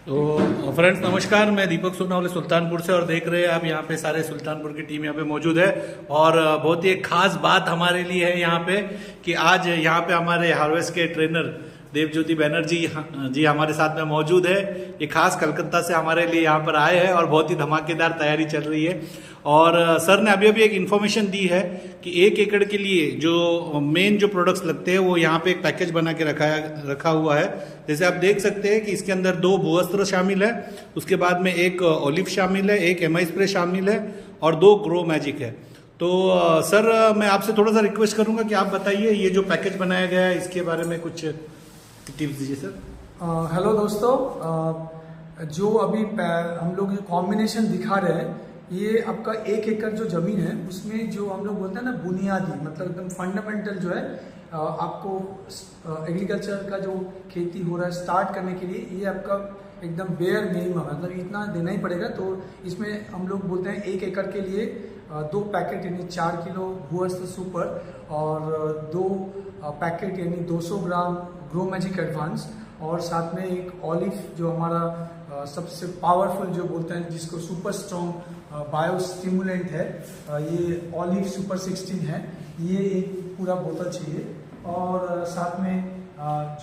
तो फ्रेंड्स नमस्कार, मैं दीपक सोनावले सुल्तानपुर से और देख रहे हैं आप यहाँ पे सारे सुल्तानपुर की टीम यहाँ पे मौजूद है। और बहुत ही एक खास बात हमारे लिए है यहाँ पे कि आज यहाँ पे हमारे हार्वेस्ट के ट्रेनर देवज्योति बैनर्जी जी हमारे साथ में मौजूद है। ये खास कलकत्ता से हमारे लिए यहाँ पर आए हैं और बहुत ही धमाकेदार तैयारी चल रही है। और सर ने अभी एक इन्फॉर्मेशन दी है कि 1 एकड़ के लिए जो मेन जो प्रोडक्ट्स लगते हैं वो यहाँ पे एक पैकेज बना के रखा हुआ है। जैसे आप देख सकते हैं कि इसके अंदर 2 भूवस्त्र शामिल है, उसके बाद में एक ओलिव शामिल है, एक एमआई स्प्रे शामिल है और 2 ग्रो मैजिक है। तो सर मैं आपसे थोड़ा सा रिक्वेस्ट करूंगा कि आप बताइए ये जो पैकेज बनाया गया है इसके बारे में कुछ टिप्स दीजिए सर। हेलो दोस्तों, जो अभी हम लोग जो कॉम्बिनेशन दिखा रहे हैं ये आपका 1 एकड़ जो जमीन है उसमें जो हम लोग बोलते हैं ना बुनियादी मतलब एकदम फंडामेंटल जो है आपको एग्रीकल्चर का जो खेती हो रहा है स्टार्ट करने के लिए ये आपका एकदम बेयर मिनिमम मतलब इतना देना ही पड़ेगा। तो इसमें हम लोग बोलते हैं 1 एकड़ के लिए 2 पैकेट यानी 4 किलो भूअस्त्र सुपर और 2 पैकेट यानी 200 ग्राम ग्रो मैजिक एडवांस और साथ में एक ऑलिव जो हमारा सबसे पावरफुल जो बोलते हैं जिसको सुपर स्ट्रॉन्ग बायो स्टिमुलेंट है, ये ऑलिव सुपर 16 है, ये एक पूरा बोतल चाहिए। और साथ में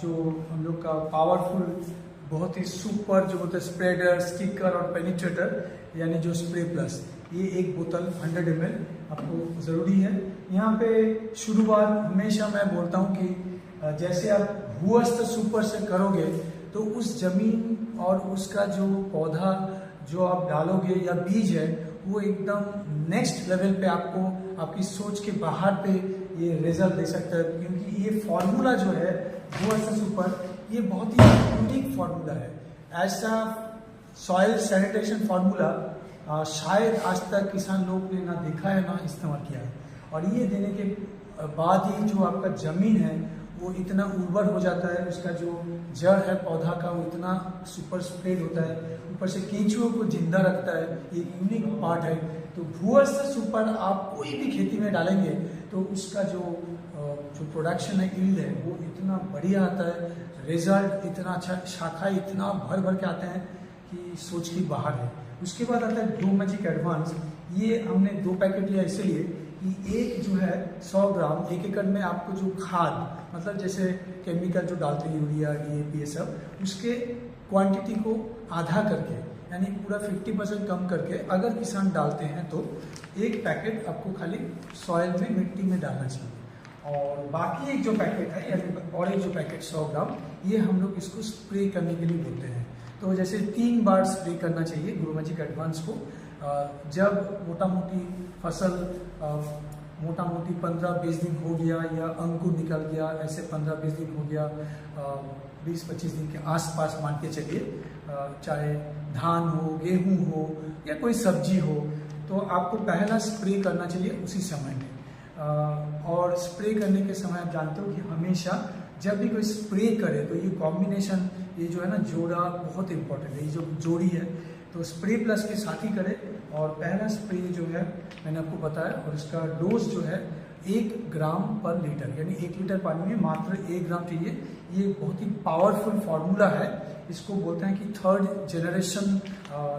जो हम लोग का पावरफुल बहुत ही सुपर जो बोलते हैं स्प्रेडर स्टिकर और पेनिट्रेटर यानी जो स्प्रे प्लस, ये एक बोतल 100 ml आपको ज़रूरी है। यहाँ पे शुरुआत हमेशा मैं बोलता हूँ कि जैसे आप भूअस्त्र सुपर से करोगे तो उस जमीन और उसका जो पौधा जो आप डालोगे या बीज है वो एकदम नेक्स्ट लेवल पे आपको आपकी सोच के बाहर पे ये रिजल्ट दे सकता है, क्योंकि ये फॉर्मूला जो है भूअस्त्र सुपर ये बहुत ही यूनिक फॉर्मूला है। ऐसा सॉइल सैनिटेशन फार्मूला शायद आज तक किसान लोग ने ना देखा है ना इस्तेमाल किया है। और ये देने के बाद ही जो आपका ज़मीन है वो इतना उर्वर हो जाता है, उसका जो जड़ है पौधा का वो इतना सुपर स्प्रेड होता है, ऊपर से केंचुओं को जिंदा रखता है, ये यूनिक पार्ट है। तो भूअस्त्र सुपर आप कोई भी खेती में डालेंगे तो उसका जो प्रोडक्शन है यील्ड है वो इतना बढ़िया आता है, रिजल्ट इतना अच्छा, शाखा इतना भर भर के आते हैं कि सोच की बाहर है। उसके बाद आता है ग्रो मैजिक एडवांस, ये हमने 2 पैकेट लिया इसलिए कि एक जो है 100 ग्राम 1 एकड़ में आपको जो खाद मतलब जैसे केमिकल जो डालते हैं यूरिया DAP ये सब, उसके क्वांटिटी को आधा करके यानी पूरा 50% कम करके अगर किसान डालते हैं तो 1 पैकेट आपको खाली सॉइल में मिट्टी में डालना चाहिए। और बाकी एक जो पैकेट है यानी और एक जो पैकेट 100 ग्राम ये हम लोग इसको स्प्रे करने के लिए बोलते हैं। तो जैसे 3 बार स्प्रे करना चाहिए ग्रो मैजिक एडवांस को। जब मोटा मोटी फसल मोटा मोटी 15-20 दिन हो गया या अंकुर निकल गया, ऐसे 15-20 दिन हो गया, 20-25 दिन के आसपास मान के चलिए, चाहे धान हो गेहूं हो या कोई सब्जी हो, तो आपको पहला स्प्रे करना चाहिए उसी समय में। और स्प्रे करने के समय आप जानते हो कि हमेशा जब भी कोई स्प्रे करे तो ये कॉम्बिनेशन ये जो है ना जोड़ा बहुत इंपॉर्टेंट है, ये जो जोड़ी है तो स्प्रे प्लस के साथ ही करें। और पहला स्प्रे जो है मैंने आपको बताया और इसका डोज जो है 1 ग्राम पर लीटर यानी 1 लीटर पानी में मात्र 1 ग्राम चाहिए। ये बहुत ही पावरफुल फार्मूला है, इसको बोलते हैं कि 3rd generation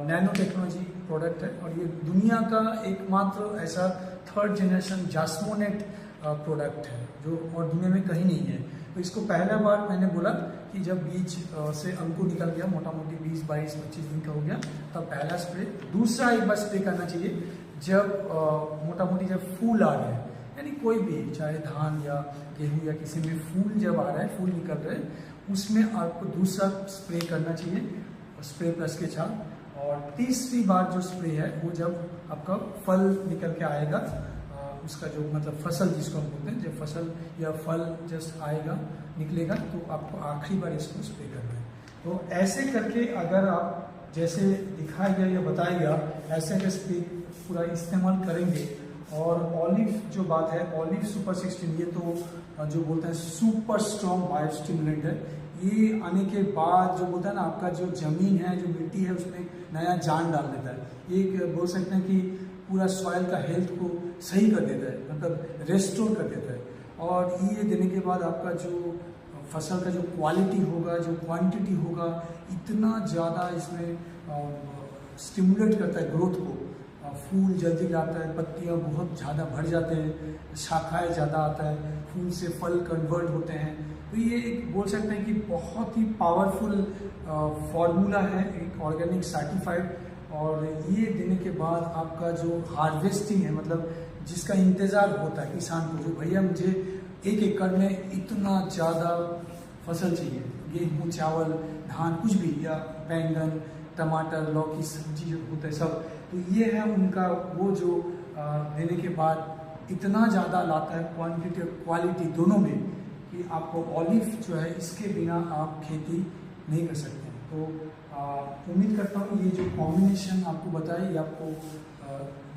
nano technology product है और ये दुनिया का एकमात्र ऐसा 3rd जनरेशन जास्मोनेट प्रोडक्ट है जो और दुनिया में कहीं नहीं है। तो इसको पहला बार मैंने बोला कि जब बीज से अंकुर निकल गया, मोटा मोटी 20-22-25 दिन का हो गया, तब पहला स्प्रे। दूसरा एक बार स्प्रे करना चाहिए जब मोटा मोटी जब फूल आ रहे हैं, यानी कोई भी चाहे धान या गेहूँ या किसी में फूल जब आ रहा है, फूल निकल रहे हैं, उसमें आपको दूसरा स्प्रे करना चाहिए स्प्रे प्लस के साथ। और तीसरी बार जो स्प्रे है वो जब आपका फल निकल के आएगा, उसका जो मतलब फसल जिसको हम बोलते हैं, जब फसल या फल जस्ट आएगा निकलेगा तो आपको आखिरी बार इसको स्प्रे करना है। तो ऐसे करके अगर आप जैसे दिखाया गया या बताया गया ऐसे के स्प्रे पूरा इस्तेमाल करेंगे। और ऑलिव जो बात है, ऑलिव सुपर 16 ये तो जो बोलते हैं सुपर स्ट्रॉन्ग बायो स्टिमुलेंट है। ये आने के बाद जो बोलता है ना आपका जो ज़मीन है जो मिट्टी है उसमें नया जान डाल देता है। एक बोल सकते हैं कि पूरा सॉइल का हेल्थ को सही कर देता है, मतलब रेस्टोर कर देता है। और ये देने के बाद आपका जो फसल का जो क्वालिटी होगा, जो क्वांटिटी होगा, इतना ज़्यादा इसमें स्टिमुलेट करता है ग्रोथ को। फूल जल्दी लाता है, पत्तियाँ बहुत ज़्यादा बढ़ जाते हैं, शाखाएं ज़्यादा आता है, फूल से फल कन्वर्ट होते हैं। तो ये एक बोल सकते हैं कि बहुत ही पावरफुल फार्मूला है, एक ऑर्गेनिक सर्टिफाइड। और ये देने के बाद आपका जो हार्वेस्टिंग है, मतलब जिसका इंतज़ार होता है किसान को, जो भैया मुझे 1 एकड़ में इतना ज़्यादा फसल चाहिए, गेहूँ, चावल, धान, कुछ भी, या बैंगन, टमाटर, लौकी, सब्जी जो होता है सब, तो ये है उनका वो जो देने के बाद इतना ज़्यादा लाता है, क्वांटिटी और क्वालिटी दोनों में, कि आपको ऑलिव जो है इसके बिना आप खेती नहीं कर सकते। तो उम्मीद करता हूँ ये जो कॉम्बिनेशन आपको बताया ये आपको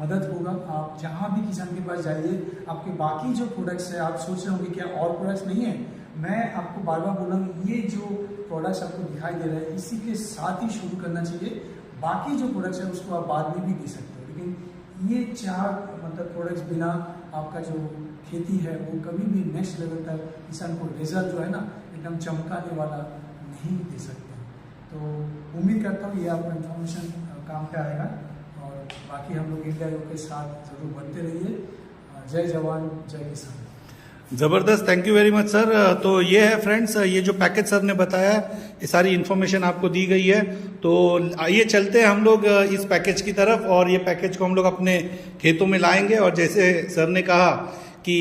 मदद होगा। आप जहाँ भी किसान के पास जाइए, आपके बाकी जो प्रोडक्ट्स है, आप सोच रहे होंगे क्या और प्रोडक्ट्स नहीं है, मैं आपको बार बार बोल रहा हूँ ये जो प्रोडक्ट्स आपको दिखाई दे रहा है इसी के साथ ही शुरू करना चाहिए। बाकी जो प्रोडक्ट्स है उसको आप बाद में भी दे सकते हो, लेकिन ये 4 मतलब प्रोडक्ट्स बिना आपका जो खेती है वो कभी भी नेक्स्ट लेवल तक किसान को रिजल्ट जो है ना एकदम चमकाने वाला नहीं दे सकते। तो उम्मीद करता हूँ ये आपको इन्फॉर्मेशन काम पे आएगा, और बाकी हम लोग इंडिया के साथ जरूर बनते रहिए। जय जवान, जय किसान। ज़बरदस्त, thank you very much sir. तो ये है फ्रेंड्स, ये जो पैकेज सर ने बताया, ये सारी इन्फॉर्मेशन आपको दी गई है। तो आइए चलते हैं हम लोग इस पैकेज की तरफ, और ये पैकेज को हम लोग अपने खेतों में लाएंगे। और जैसे सर ने कहा कि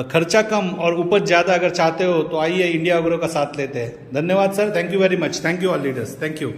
खर्चा कम और उपज ज़्यादा अगर चाहते हो तो आइए इंडिया एग्रो का साथ लेते हैं। धन्यवाद sir, thank you very much, thank you all leaders, thank you.